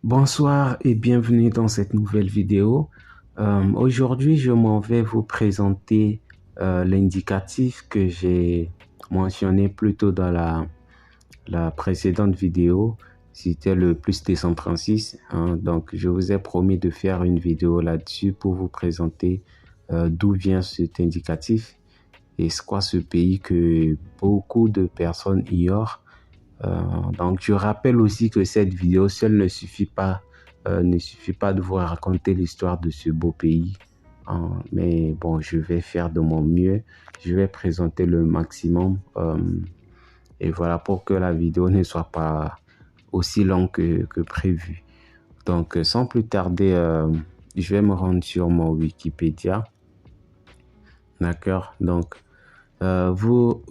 Bonsoir et bienvenue dans cette nouvelle vidéo. Aujourd'hui, je m'en vais vous présenter l'indicatif que j'ai mentionné plus tôt dans la précédente vidéo. C'était le plus 236. Donc, je vous ai promis de faire une vidéo là-dessus pour vous présenter d'où vient cet indicatif et c'est quoi ce pays que beaucoup de personnes ignorent. Donc, je rappelle aussi que cette vidéo seule ne suffit pas de vous raconter l'histoire de ce beau pays. Mais bon, je vais faire de mon mieux. Je vais présenter le maximum. Et voilà, pour que la vidéo ne soit pas aussi longue que prévu. Donc, sans plus tarder, je vais me rendre sur mon Wikipédia. D'accord? Donc, vous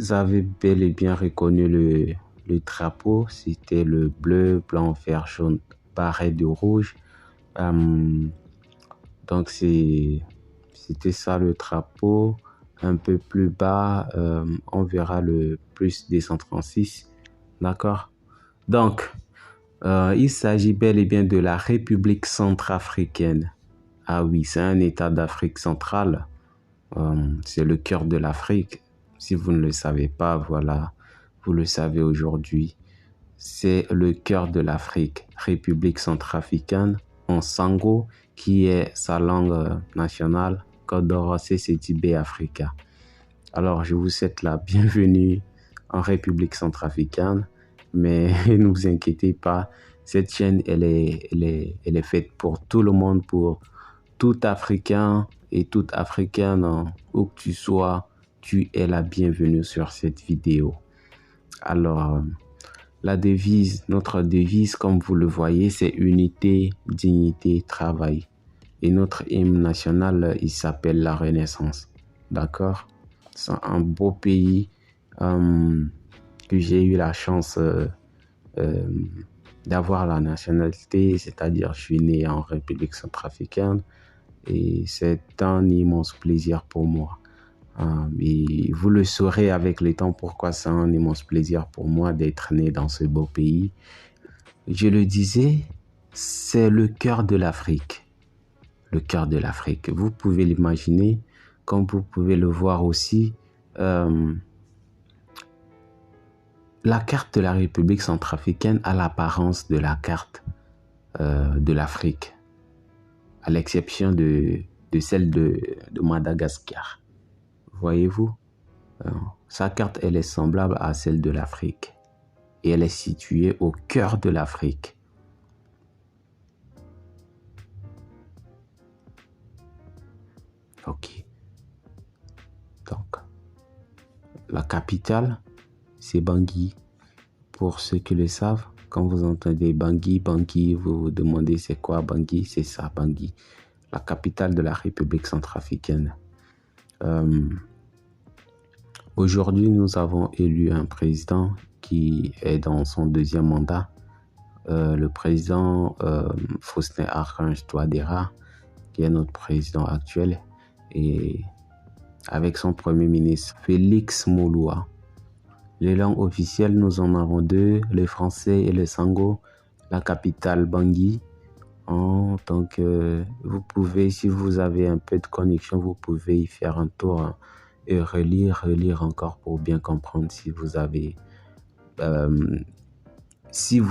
avez bel et bien reconnu le drapeau. C'était le bleu, blanc, vert, jaune, barré de rouge. Donc, c'était ça le drapeau. Un peu plus bas, on verra le plus 236. D'accord? Donc, il s'agit bel et bien de la République centrafricaine. Ah oui, c'est un État d'Afrique centrale. C'est le cœur de l'Afrique. Si vous ne le savez pas, voilà, vous le savez aujourd'hui. C'est le cœur de l'Afrique, République centrafricaine, en sango, qui est sa langue nationale, Kodoro Sesetibe Africa. Alors, je vous souhaite la bienvenue en République centrafricaine, mais ne vous inquiétez pas, cette chaîne, elle est faite pour tout le monde, pour tout Africain et toute Africaine, où que tu sois, tu es la bienvenue sur cette vidéo. Alors, notre devise, comme vous le voyez, c'est unité, dignité, travail. Et notre hymne national, il s'appelle la Renaissance. D'accord? C'est un beau pays que j'ai eu la chance d'avoir la nationalité, c'est-à-dire je suis né en République centrafricaine. Et c'est un immense plaisir pour moi. Et vous le saurez avec le temps pourquoi c'est un immense plaisir pour moi d'être né dans ce beau pays. Je le disais, c'est le cœur de l'Afrique. Le cœur de l'Afrique. Vous pouvez l'imaginer, comme vous pouvez le voir aussi. La carte de la République centrafricaine a l'apparence de la carte de l'Afrique, à l'exception de celle de Madagascar. Voyez-vous, sa carte, elle est semblable à celle de l'Afrique. Et elle est située au cœur de l'Afrique. Ok. Donc, la capitale, c'est Bangui. Pour ceux qui le savent, quand vous entendez Bangui, vous vous demandez c'est quoi Bangui? C'est ça, Bangui. La capitale de la République centrafricaine. Aujourd'hui, nous avons élu un président qui est dans son deuxième mandat. Le président Faustin Archange Touadéra, qui est notre président actuel, et avec son premier ministre Félix Mouloua. Les langues officielles, nous en avons deux, le français et le sango. La capitale Bangui. Donc, vous pouvez, si vous avez un peu de connexion, vous pouvez y faire un tour et relire encore pour bien comprendre si vous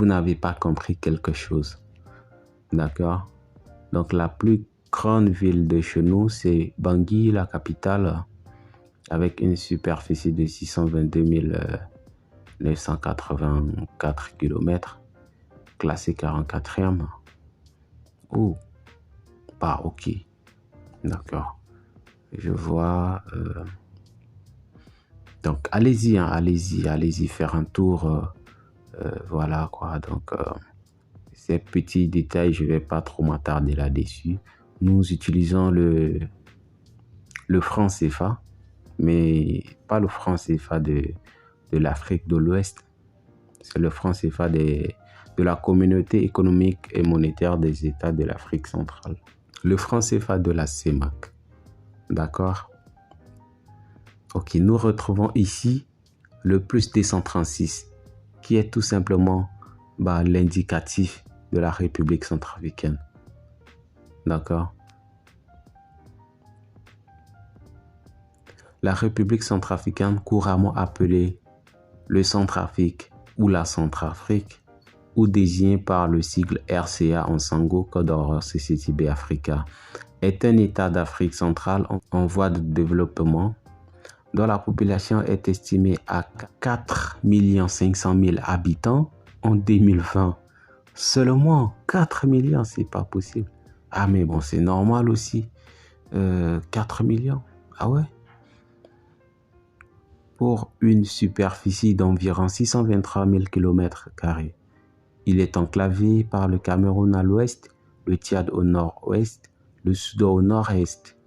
n'avez pas compris quelque chose. D'accord? Donc, la plus grande ville de chez nous, c'est Bangui, la capitale, avec une superficie de 622 984 km, classée 44e. Oh, bah ok. D'accord. Je vois. Donc, allez-y, allez-y faire un tour. Voilà quoi. Donc, ces petits détails, je ne vais pas trop m'attarder là-dessus. Nous utilisons le franc CFA, mais pas le franc CFA de l'Afrique de l'Ouest. C'est le franc CFA de la Communauté économique et monétaire des États de l'Afrique centrale. Le franc CFA de la CEMAC. D'accord? Ok, nous retrouvons ici le plus 236, qui est tout simplement l'indicatif de la République centrafricaine. D'accord? La République centrafricaine, couramment appelée le Centrafrique ou la Centrafrique, ou désignée par le sigle RCA en sango, Code Horror CCTB Africa, est un État d'Afrique centrale en voie de développement dont la population est estimée à 4 500 000 habitants en 2020. Seulement 4 millions, c'est pas possible. Ah mais bon, c'est normal aussi. 4 millions, ah ouais? Pour une superficie d'environ 623 000 km². Il est enclavé par le Cameroun à l'ouest, le Tchad au nord-ouest, le Soudan au nord-est,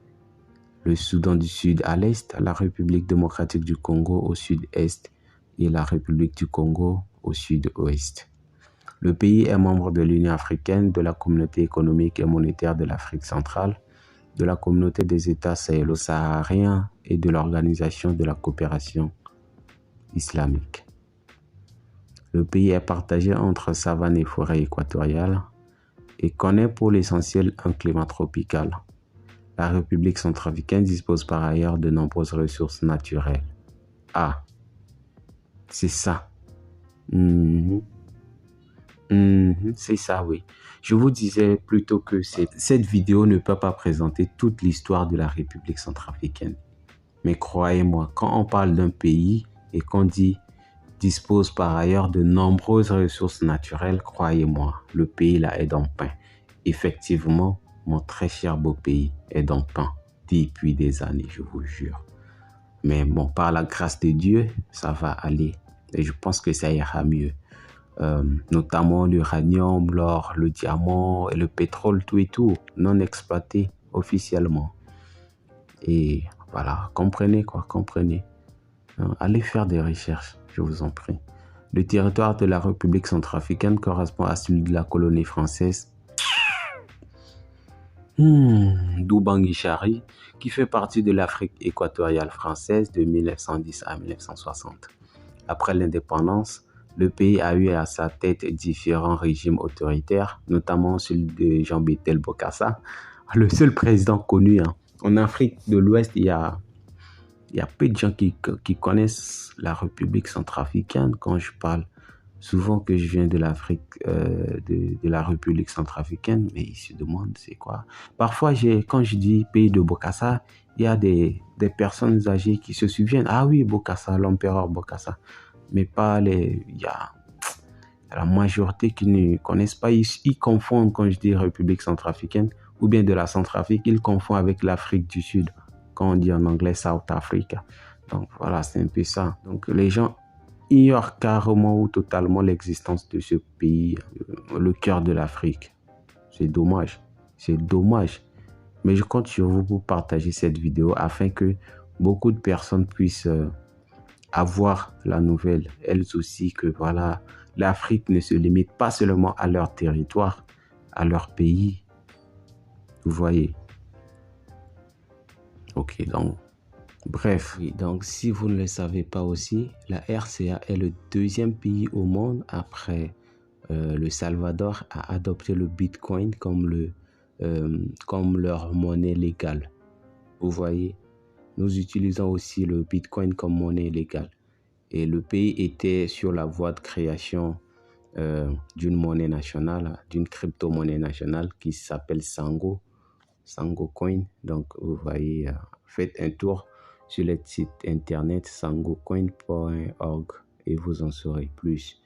le Soudan du Sud à l'est, la République démocratique du Congo au sud-est et la République du Congo au sud-ouest. Le pays est membre de l'Union africaine, de la Communauté économique et monétaire de l'Afrique centrale, de la Communauté des États sahélo-sahariens et de l'Organisation de la coopération islamique. Le pays est partagé entre savane et forêt équatoriale et connaît pour l'essentiel un climat tropical. La République centrafricaine dispose par ailleurs de nombreuses ressources naturelles. Ah, c'est ça. C'est ça, oui. Je vous disais plutôt que cette vidéo ne peut pas présenter toute l'histoire de la République centrafricaine. Mais croyez-moi, quand on parle d'un pays et qu'on dit dispose par ailleurs de nombreuses ressources naturelles, croyez-moi, le pays là est dans le pain. Effectivement, mon très cher beau pays est dans le pain depuis des années, je vous jure. Mais bon, par la grâce de Dieu, ça va aller. Et je pense que ça ira mieux. Notamment l'uranium, l'or, le diamant et le pétrole, tout et tout, non exploité officiellement. Et voilà, comprenez quoi, comprenez. Allez faire des recherches, je vous en prie. Le territoire de la République centrafricaine correspond à celui de la colonie française d'Oubanguichari, qui fait partie de l'Afrique équatoriale française de 1910 à 1960. Après l'indépendance, le pays a eu à sa tête différents régimes autoritaires, notamment celui de Jean-Bétel Bokassa, le seul président connu. En Afrique de l'Ouest, il y a peu de gens qui connaissent la République centrafricaine. Quand je parle souvent que je viens de l'Afrique, de la République centrafricaine, mais ils se demandent c'est quoi. Parfois, quand je dis pays de Bokassa, il y a des personnes âgées qui se souviennent. Ah oui, Bokassa, l'empereur Bokassa. Mais pas il y a la majorité qui ne connaissent pas. Ils confondent, quand je dis République centrafricaine, ou bien de la Centrafrique, ils confondent avec l'Afrique du Sud, quand on dit en anglais South Africa. Donc voilà, c'est un peu ça. Donc les gens ignorent carrément ou totalement l'existence de ce pays, le cœur de l'Afrique. C'est dommage, c'est dommage. Mais je compte sur vous pour partager cette vidéo afin que beaucoup de personnes puissent avoir la nouvelle, elles aussi, que voilà, l'Afrique ne se limite pas seulement à leur territoire, à leur pays. Vous voyez? Ok, donc, bref. Oui, donc, si vous ne le savez pas aussi, la RCA est le deuxième pays au monde après le Salvador à adopter le Bitcoin comme leur monnaie légale. Vous voyez? Nous utilisons aussi le Bitcoin comme monnaie légale. Et le pays était sur la voie de création d'une monnaie nationale, d'une crypto-monnaie nationale qui s'appelle Sango Coin. Donc, vous voyez, faites un tour sur le site internet sangocoin.org et vous en saurez plus.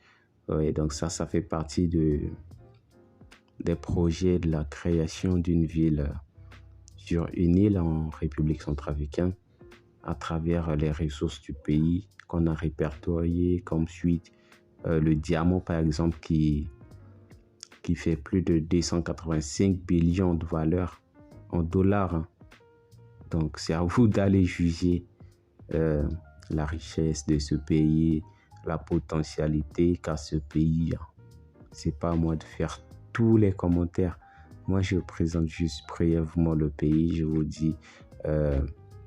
Et donc, ça fait partie des projets de la création d'une ville sur une île en République centrafricaine à travers les ressources du pays qu'on a répertoriées comme suite le diamant par exemple qui fait plus de 285 billions de valeur en dollars. Donc c'est à vous d'aller juger la richesse de ce pays, la potentialité qu'a ce pays. C'est pas à moi de faire tous les commentaires. Moi je présente juste brièvement le pays. Je vous dis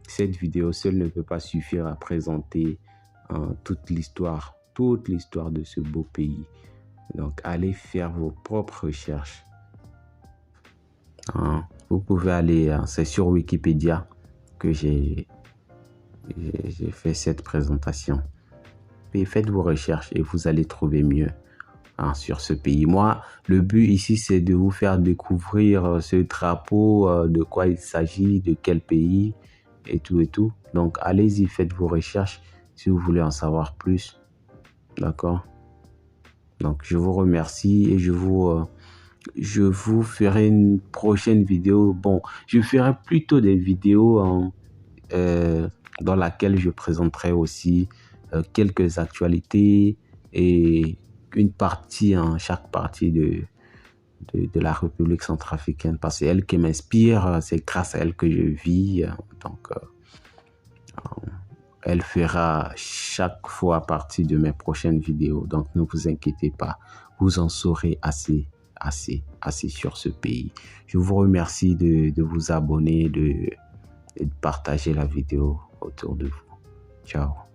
cette vidéo seule ne peut pas suffire à présenter toute l'histoire de ce beau pays. Donc, allez faire vos propres recherches. Vous pouvez aller, c'est sur Wikipédia que j'ai fait cette présentation. Et faites vos recherches et vous allez trouver mieux sur ce pays. Moi, le but ici, c'est de vous faire découvrir ce drapeau, de quoi il s'agit, de quel pays et tout et tout. Donc, allez-y, faites vos recherches si vous voulez en savoir plus. D'accord? Donc, je vous remercie et je vous ferai une prochaine vidéo. Bon, je ferai plutôt des vidéos dans laquelle je présenterai aussi quelques actualités et une partie, chaque partie de la République centrafricaine, parce que c'est elle qui m'inspire, c'est grâce à elle que je vis. Donc, elle fera chaque fois partie de mes prochaines vidéos. Donc, ne vous inquiétez pas, vous en saurez assez sur ce pays. Je vous remercie de vous abonner, de partager la vidéo autour de vous. Ciao.